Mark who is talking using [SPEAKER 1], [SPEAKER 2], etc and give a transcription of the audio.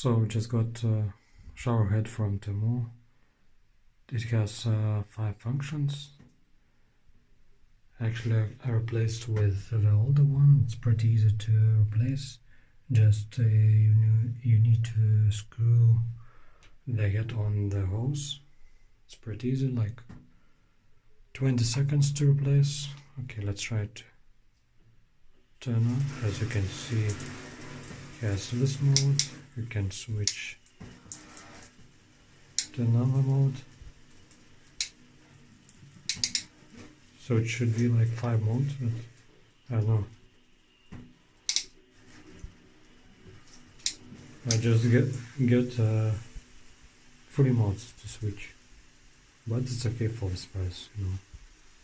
[SPEAKER 1] So we just got a shower head from Temu. It has 5 functions. Actually, I replaced with the older one. It's pretty easy to replace. Just you need to screw the head on the hose. It's pretty easy, like 20 seconds to replace. Okay, let's try to turn on. As you can see, it has this mode. You can switch to another mode. So it should be like 5 modes, but I don't know. I just get 3 modes to switch, but it's okay for this price, you know.